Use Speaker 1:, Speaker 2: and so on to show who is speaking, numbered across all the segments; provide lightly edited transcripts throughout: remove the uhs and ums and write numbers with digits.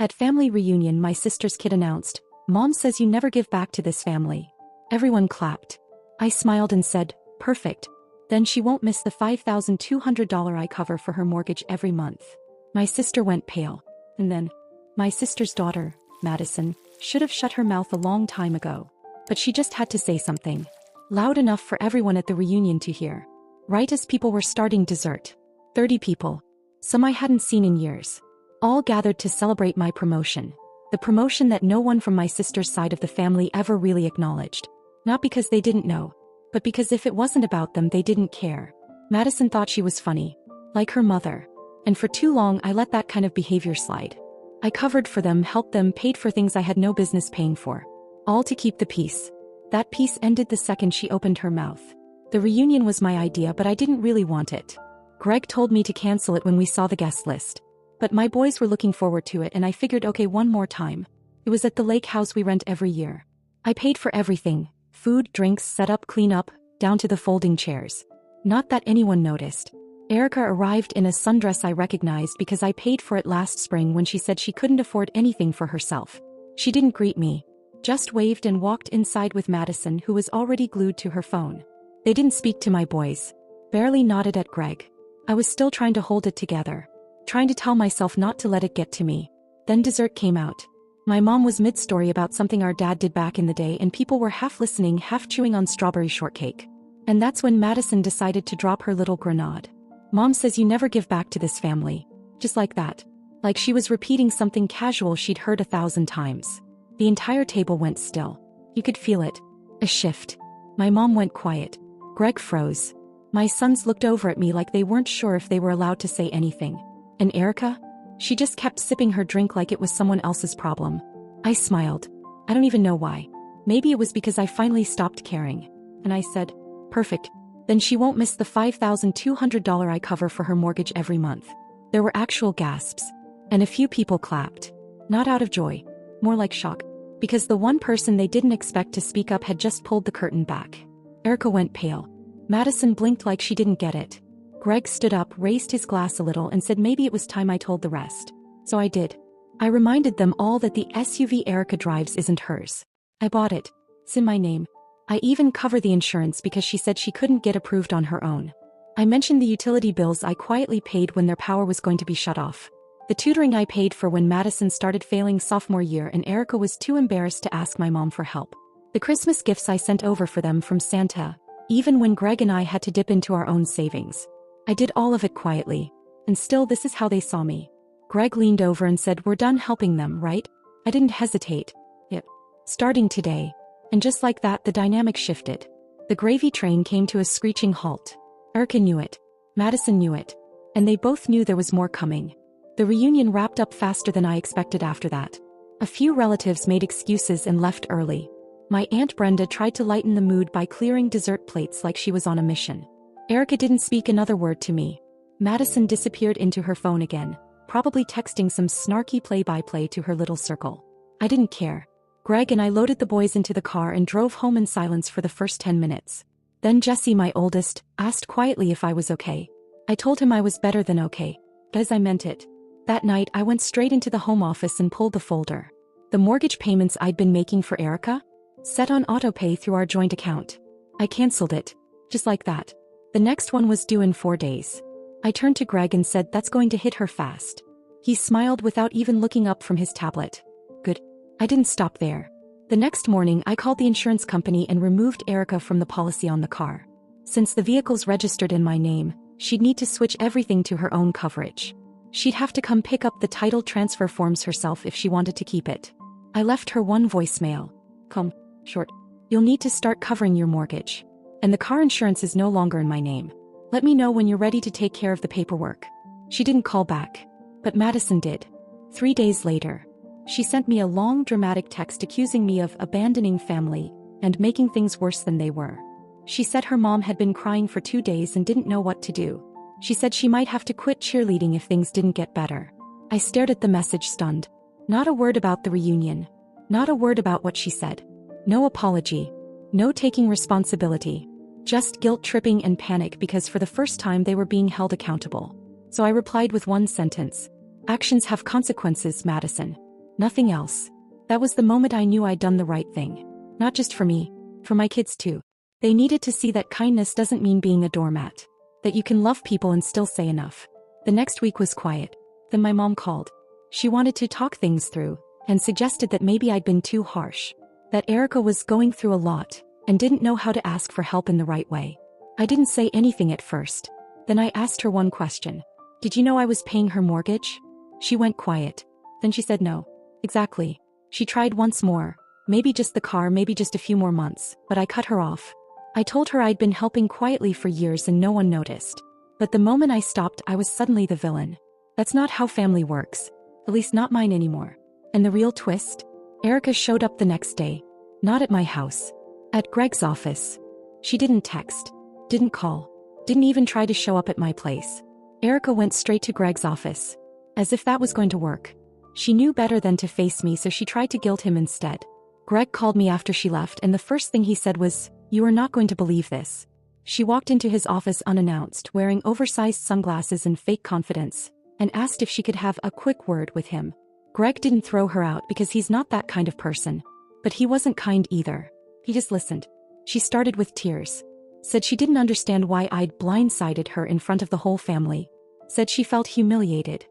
Speaker 1: At family reunion, my sister's kid announced, "Mom says you never give back to this family." Everyone clapped. I smiled and said, "Perfect. Then she won't miss the $5,200 I cover for her mortgage every month." My sister went pale. And then, my sister's daughter, Madison, should have shut her mouth a long time ago. But she just had to say something. Loud enough for everyone at the reunion to hear. Right as people were starting dessert. 30 people. Some I hadn't seen in years. All gathered to celebrate my promotion. The promotion that no one from my sister's side of the family ever really acknowledged. Not because they didn't know, but because if it wasn't about them, they didn't care. Madison thought she was funny. Like her mother. And for too long, I let that kind of behavior slide. I covered for them, helped them, paid for things I had no business paying for. All to keep the peace. That peace ended the second she opened her mouth. The reunion was my idea, but I didn't really want it. Greg told me to cancel it when we saw the guest list. But my boys were looking forward to it, and I figured, okay, one more time. It was at the lake house we rent every year. I paid for everything. Food, drinks, setup, cleanup, down to the folding chairs. Not that anyone noticed. Erica arrived in a sundress I recognized because I paid for it last spring when she said she couldn't afford anything for herself. She didn't greet me. Just waved and walked inside with Madison, who was already glued to her phone. They didn't speak to my boys. Barely nodded at Greg. I was still trying to hold it together. Trying to tell myself not to let it get to me. Then dessert came out. My mom was mid-story about something our dad did back in the day, and people were half listening, half chewing on strawberry shortcake. And that's when Madison decided to drop her little grenade. "Mom says you never give back to this family." Just like that. Like she was repeating something casual she'd heard 1,000 times. The entire table went still. You could feel it. A shift. My mom went quiet. Greg froze. My sons looked over at me like they weren't sure if they were allowed to say anything. And Erica? She just kept sipping her drink like it was someone else's problem. I smiled. I don't even know why. Maybe it was because I finally stopped caring. And I said, "Perfect. Then she won't miss the $5,200 I cover for her mortgage every month." There were actual gasps. And a few people clapped. Not out of joy. More like shock. Because the one person they didn't expect to speak up had just pulled the curtain back. Erica went pale. Madison blinked like she didn't get it. Greg stood up, raised his glass a little, and said maybe it was time I told the rest. So I did. I reminded them all that the SUV Erica drives isn't hers. I bought it. It's in my name. I even cover the insurance because she said she couldn't get approved on her own. I mentioned the utility bills I quietly paid when their power was going to be shut off. The tutoring I paid for when Madison started failing sophomore year and Erica was too embarrassed to ask my mom for help. The Christmas gifts I sent over for them from Santa, even when Greg and I had to dip into our own savings. I did all of it quietly. And still, this is how they saw me. Greg leaned over and said, "We're done helping them, right?" I didn't hesitate. Yep. Starting today. And just like that, the dynamic shifted. The gravy train came to a screeching halt. Erica knew it. Madison knew it. And they both knew there was more coming. The reunion wrapped up faster than I expected after that. A few relatives made excuses and left early. My Aunt Brenda tried to lighten the mood by clearing dessert plates like she was on a mission. Erica didn't speak another word to me. Madison disappeared into her phone again, probably texting some snarky play-by-play to her little circle. I didn't care. Greg and I loaded the boys into the car and drove home in silence for the first 10 minutes. Then Jesse, my oldest, asked quietly if I was okay. I told him I was better than okay. Because I meant it. That night, I went straight into the home office and pulled the folder. The mortgage payments I'd been making for Erica? Set on autopay through our joint account. I canceled it. Just like that. The next one was due in 4 days. I turned to Greg and said, "That's going to hit her fast." He smiled without even looking up from his tablet. Good. I didn't stop there. The next morning, I called the insurance company and removed Erica from the policy on the car. Since the vehicle's registered in my name, she'd need to switch everything to her own coverage. She'd have to come pick up the title transfer forms herself if she wanted to keep it. I left her one voicemail. "Come, short. You'll need to start covering your mortgage. And the car insurance is no longer in my name. Let me know when you're ready to take care of the paperwork." She didn't call back. But Madison did. 3 days later. She sent me a long dramatic text accusing me of abandoning family and making things worse than they were. She said her mom had been crying for 2 days and didn't know what to do. She said she might have to quit cheerleading if things didn't get better. I stared at the message stunned. Not a word about the reunion. Not a word about what she said. No apology. No taking responsibility. Just guilt-tripping and panic because for the first time they were being held accountable. So I replied with one sentence. "Actions have consequences, Madison. Nothing else. That was the moment I knew I'd done the right thing. Not just for me, for my kids too. They needed to see that kindness doesn't mean being a doormat. That you can love people and still say enough. The next week was quiet. Then my mom called. She wanted to talk things through, and suggested that maybe I'd been too harsh. That Erica was going through a lot, and didn't know how to ask for help in the right way. I didn't say anything at first. Then I asked her one question. Did you know I was paying her mortgage? She went quiet. Then she said no. Exactly. She tried once more. Maybe just the car, maybe just a few more months, but I cut her off. I told her I'd been helping quietly for years and no one noticed. But the moment I stopped, I was suddenly the villain. That's not how family works. At least not mine anymore. And the real twist? Erica showed up the next day. Not at my house. At Greg's office. She didn't text. Didn't call. Didn't even try to show up at my place. Erica went straight to Greg's office. As if that was going to work. She knew better than to face me, so she tried to guilt him instead. Greg called me after she left, and the first thing he said was, "You are not going to believe this." She walked into his office unannounced, wearing oversized sunglasses and fake confidence, and asked if she could have a quick word with him. Greg didn't throw her out because he's not that kind of person. But he wasn't kind either. He just listened. She started with tears. Said she didn't understand why I'd blindsided her in front of the whole family. Said she felt humiliated.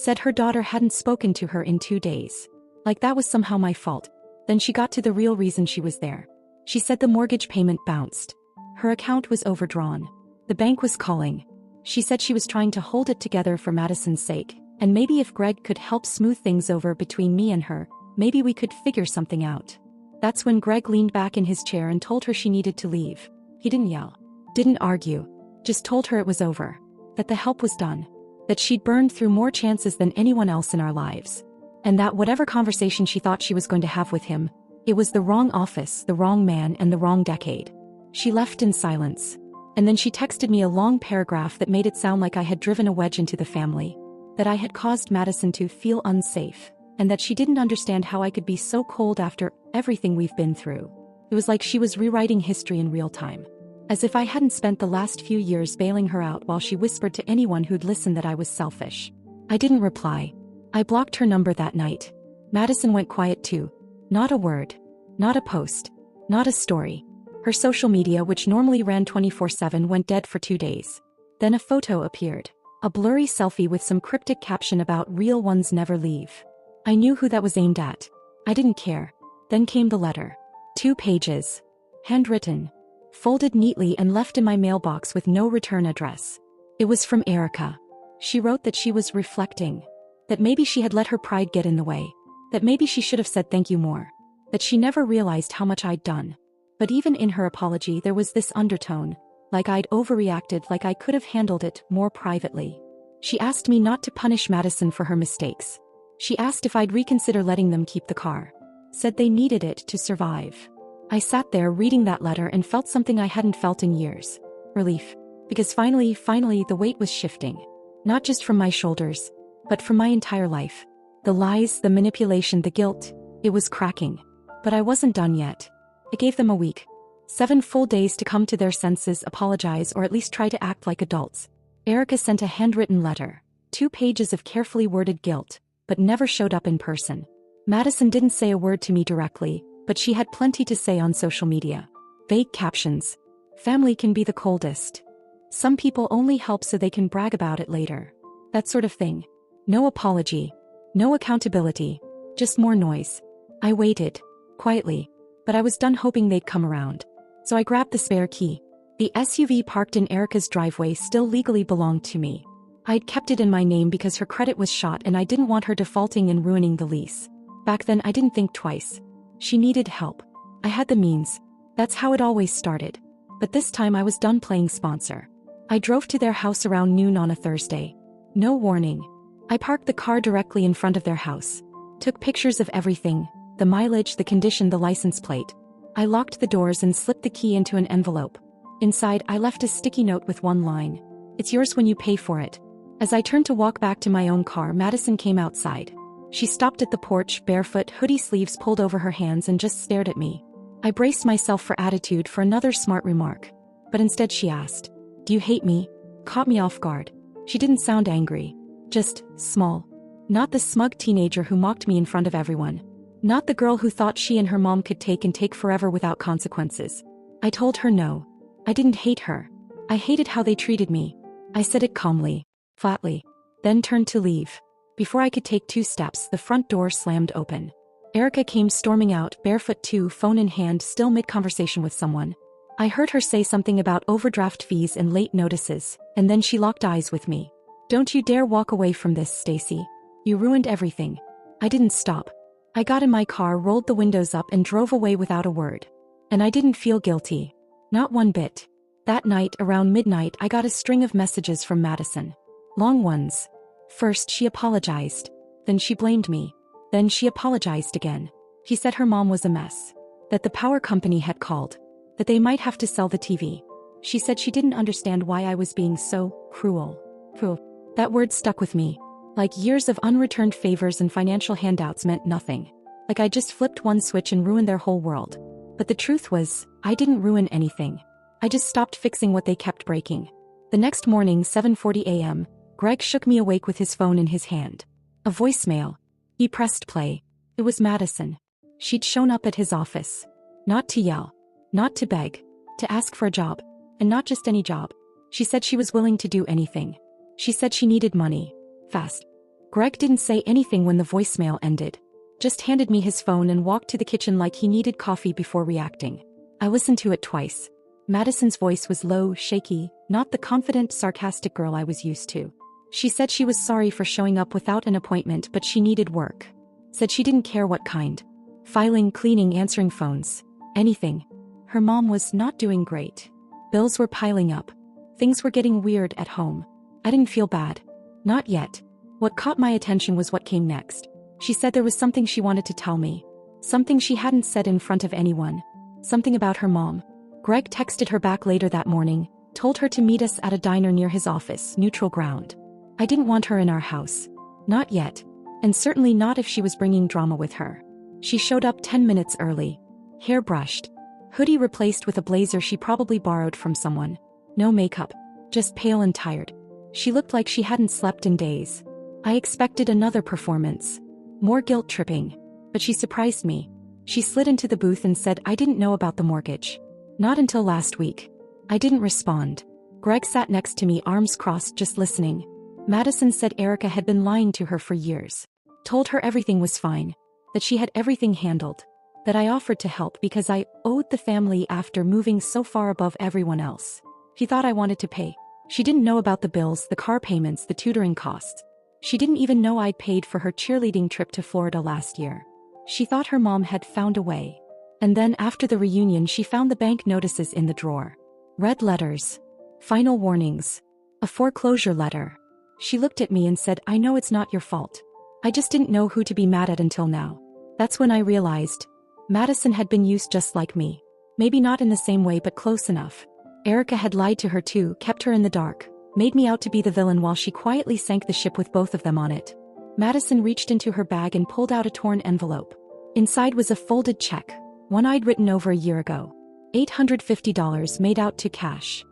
Speaker 1: Said her daughter hadn't spoken to her in 2 days. Like that was somehow my fault. Then she got to the real reason she was there. She said the mortgage payment bounced. Her account was overdrawn. The bank was calling. She said she was trying to hold it together for Madison's sake, and maybe if Greg could help smooth things over between me and her, maybe we could figure something out. That's when Greg leaned back in his chair and told her she needed to leave. He didn't yell. Didn't argue. Just told her it was over. That the help was done. That she'd burned through more chances than anyone else in our lives. And that whatever conversation she thought she was going to have with him, it was the wrong office, the wrong man, and the wrong decade. She left in silence. And then she texted me a long paragraph that made it sound like I had driven a wedge into the family. That I had caused Madison to feel unsafe. And that she didn't understand how I could be so cold after everything we've been through. It was like she was rewriting history in real time. As if I hadn't spent the last few years bailing her out while she whispered to anyone who'd listen that I was selfish. I didn't reply. I blocked her number that night. Madison went quiet too. Not a word. Not a post. Not a story. Her social media, which normally ran 24/7, went dead for 2 days. Then a photo appeared. A blurry selfie with some cryptic caption about "real ones never leave." I knew who that was aimed at. I didn't care. Then came the letter. 2 pages. Handwritten. Folded neatly and left in my mailbox with no return address. It was from Erica. She wrote that she was reflecting. That maybe she had let her pride get in the way. That maybe she should have said thank you more. That she never realized how much I'd done. But even in her apology there was this undertone. Like I'd overreacted, like I could have handled it more privately. She asked me not to punish Madison for her mistakes. She asked if I'd reconsider letting them keep the car. Said they needed it to survive. I sat there reading that letter and felt something I hadn't felt in years. Relief. Because finally the weight was shifting. Not just from my shoulders, but from my entire life. The lies, the manipulation, the guilt, it was cracking. But I wasn't done yet. I gave them a week. 7 full days to come to their senses, apologize, or at least try to act like adults. Erica sent a handwritten letter. 2 pages of carefully worded guilt, but never showed up in person. Madison didn't say a word to me directly, but she had plenty to say on social media. Vague captions. Family can be the coldest. Some people only help so they can brag about it later. That sort of thing. No apology. No accountability. Just more noise. I waited. Quietly. But I was done hoping they'd come around. So I grabbed the spare key. The SUV parked in Erica's driveway still legally belonged to me. I'd kept it in my name because her credit was shot and I didn't want her defaulting and ruining the lease. Back then I didn't think twice. She needed help. I had the means. That's how it always started. But this time I was done playing sponsor. I drove to their house around noon on a Thursday. No warning. I parked the car directly in front of their house. Took pictures of everything. The mileage, the condition, the license plate. I locked the doors and slipped the key into an envelope. Inside, I left a sticky note with one line. "It's yours when you pay for it." As I turned to walk back to my own car, Madison came outside. She stopped at the porch, barefoot, hoodie sleeves pulled over her hands, and just stared at me. I braced myself for attitude for another smart remark. But instead she asked, "Do you hate me?" Caught me off guard. She didn't sound angry. Just small. Not the smug teenager who mocked me in front of everyone. Not the girl who thought she and her mom could take and take forever without consequences. I told her no. I didn't hate her. I hated how they treated me. I said it calmly, flatly, then turned to leave. Before I could take 2 steps, the front door slammed open. Erica came storming out, barefoot too, phone in hand, still mid-conversation with someone. I heard her say something about overdraft fees and late notices, and then she locked eyes with me. "Don't you dare walk away from this, Stacy. You ruined everything." I didn't stop. I got in my car, rolled the windows up, and drove away without a word. And I didn't feel guilty. Not one bit. That night, around midnight, I got a string of messages from Madison. Long ones. First, she apologized. Then she blamed me. Then she apologized again. She said her mom was a mess. That the power company had called. That they might have to sell the TV. She said she didn't understand why I was being so cruel. Cruel. That word stuck with me. Like years of unreturned favors and financial handouts meant nothing. Like I just flipped one switch and ruined their whole world. But the truth was, I didn't ruin anything. I just stopped fixing what they kept breaking. The next morning, 7:40 a.m., Greg shook me awake with his phone in his hand. A voicemail. He pressed play. It was Madison. She'd shown up at his office. Not to yell. Not to beg. To ask for a job. And not just any job. She said she was willing to do anything. She said she needed money. Fast. Greg didn't say anything when the voicemail ended. Just handed me his phone and walked to the kitchen like he needed coffee before reacting. I listened to it twice. Madison's voice was low, shaky, not the confident, sarcastic girl I was used to. She said she was sorry for showing up without an appointment, but she needed work. Said she didn't care what kind. Filing, cleaning, answering phones. Anything. Her mom was not doing great. Bills were piling up. Things were getting weird at home. I didn't feel bad. Not yet. What caught my attention was what came next. She said there was something she wanted to tell me. Something she hadn't said in front of anyone. Something about her mom. Greg texted her back later that morning, told her to meet us at a diner near his office, neutral ground. I didn't want her in our house. Not yet. And certainly not if she was bringing drama with her. She showed up 10 minutes early. Hair brushed. Hoodie replaced with a blazer she probably borrowed from someone. No makeup. Just pale and tired. She looked like she hadn't slept in days. I expected another performance. More guilt-tripping. But she surprised me. She slid into the booth and said I didn't know about the mortgage. Not until last week. I didn't respond. Greg sat next to me, arms crossed, just listening. Madison said Erica had been lying to her for years. Told her everything was fine. That she had everything handled. That I offered to help because I owed the family after moving so far above everyone else. She thought I wanted to pay. She didn't know about the bills, the car payments, the tutoring costs. She didn't even know I'd paid for her cheerleading trip to Florida last year. She thought her mom had found a way. And then after the reunion she found the bank notices in the drawer. Red letters. Final warnings. A foreclosure letter. She looked at me and said, I know it's not your fault. I just didn't know who to be mad at until now. That's when I realized. Madison had been used just like me. Maybe not in the same way, but close enough. Erica had lied to her too, kept her in the dark. Made me out to be the villain while she quietly sank the ship with both of them on it. Madison reached into her bag and pulled out a torn envelope. Inside was a folded check. One I'd written over a year ago. $850 made out to cash.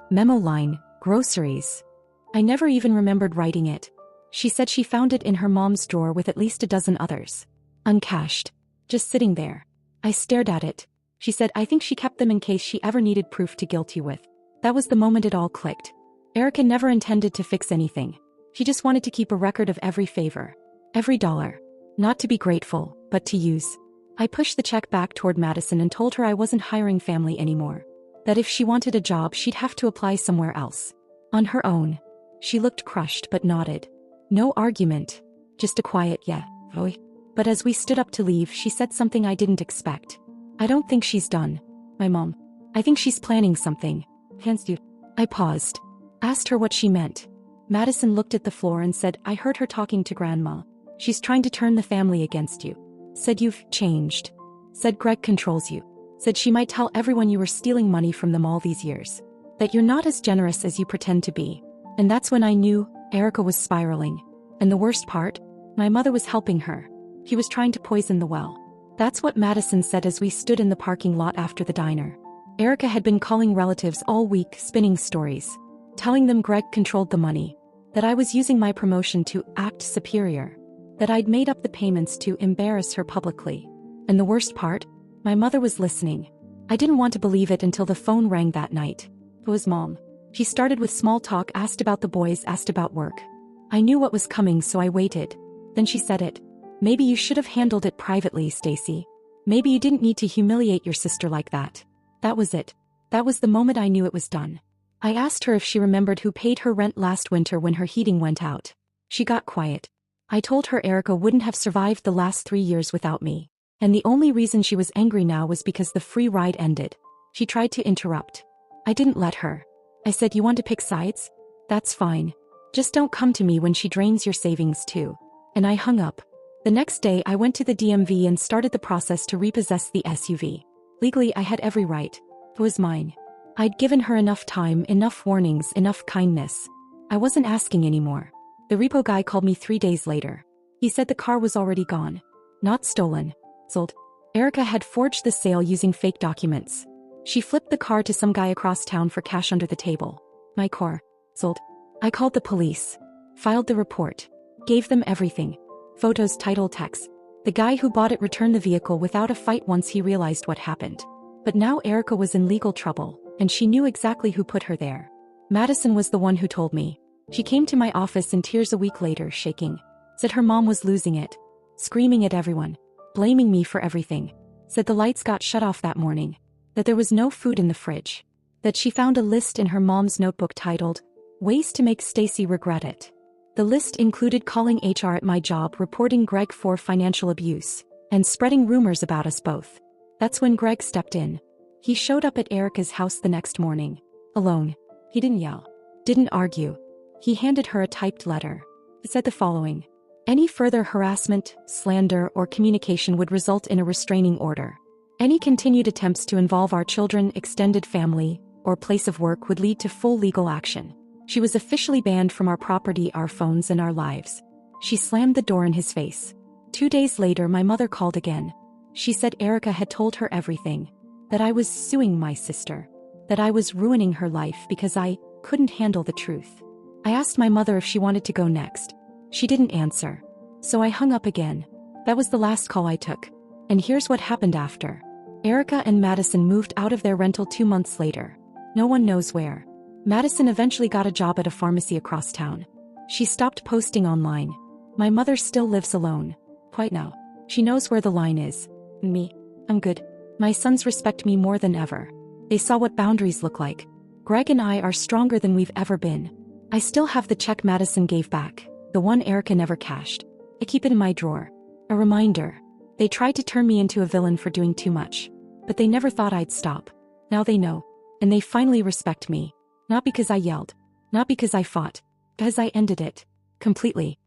Speaker 1: Memo line, groceries. I never even remembered writing it. She said she found it in her mom's drawer with at least a dozen others. Uncashed. Just sitting there. I stared at it. She said I think she kept them in case she ever needed proof to guilt you with. That was the moment it all clicked. Erica never intended to fix anything. She just wanted to keep a record of every favor. Every dollar. Not to be grateful, but to use. I pushed the check back toward Madison and told her I wasn't hiring family anymore. That if she wanted a job she'd have to apply somewhere else. On her own. She looked crushed but nodded. No argument. Just a quiet yeah. Oi. But as we stood up to leave she said something I didn't expect. I don't think she's done. My mom. I think she's planning something. Hence you. I paused. Asked her what she meant. Madison looked at the floor and said, I heard her talking to Grandma. She's trying to turn the family against you. Said you've changed. Said Greg controls you. Said she might tell everyone you were stealing money from them all these years. That you're not as generous as you pretend to be. And that's when I knew Erica was spiraling. And the worst part? My mother was helping her. He was trying to poison the well. That's what Madison said as we stood in the parking lot after the diner. Erica had been calling relatives all week, spinning stories. Telling them Greg controlled the money. That I was using my promotion to act superior. that I'd made up the payments to embarrass her publicly. And the worst part? My mother was listening. I didn't want to believe it until the phone rang that night. It was Mom. She started with small talk, asked about the boys, asked about work. I knew what was coming, so I waited. Then she said it. Maybe you should have handled it privately, Stacy. Maybe you didn't need to humiliate your sister like that. That was it. That was the moment I knew it was done. I asked her if she remembered who paid her rent last winter when her heating went out. She got quiet. I told her Erica wouldn't have survived the last 3 years without me. And the only reason she was angry now was because the free ride ended. She tried to interrupt. I didn't let her. I said, you want to pick sides? That's fine. Just don't come to me when she drains your savings too. And I hung up. The next day I went to the DMV and started the process to repossess the SUV. Legally I had every right. It was mine. I'd given her enough time, enough warnings, enough kindness. I wasn't asking anymore. The repo guy called me 3 days later. He said the car was already gone. Not stolen. Sold. Erica had forged the sale using fake documents. She flipped the car to some guy across town for cash under the table. My car. Sold. I called the police. Filed the report. Gave them everything. Photos, title, text. The guy who bought it returned the vehicle without a fight once he realized what happened. But now Erica was in legal trouble, and she knew exactly who put her there. Madison was the one who told me. She came to my office in tears a week later, shaking. Said her mom was losing it. Screaming at everyone. Blaming me for everything. Said the lights got shut off that morning. That there was no food in the fridge. That she found a list in her mom's notebook titled, Ways to Make Stacy Regret It. The list included calling HR at my job, reporting Greg for financial abuse, and spreading rumors about us both. That's when Greg stepped in. He showed up at Erica's house the next morning. Alone. He didn't yell. Didn't argue. He handed her a typed letter. It said the following. Any further harassment, slander, or communication would result in a restraining order. Any continued attempts to involve our children, extended family, or place of work would lead to full legal action. She was officially banned from our property, our phones, and our lives. She slammed the door in his face. 2 days later, my mother called again. She said Erica had told her everything. That I was suing my sister. That I was ruining her life because I couldn't handle the truth. I asked my mother if she wanted to go next. She didn't answer. So I hung up again. That was the last call I took. And here's what happened after. Erica and Madison moved out of their rental 2 months later. No one knows where. Madison eventually got a job at a pharmacy across town. She stopped posting online. My mother still lives alone. Quite now. She knows where the line is. Me. I'm good. My sons respect me more than ever. They saw what boundaries look like. Greg and I are stronger than we've ever been. I still have the check Madison gave back, the one Erica never cashed. I keep it in my drawer. A reminder. They tried to turn me into a villain for doing too much. But they never thought I'd stop. Now they know. And they finally respect me. Not because I yelled. Not because I fought. Because I ended it. Completely.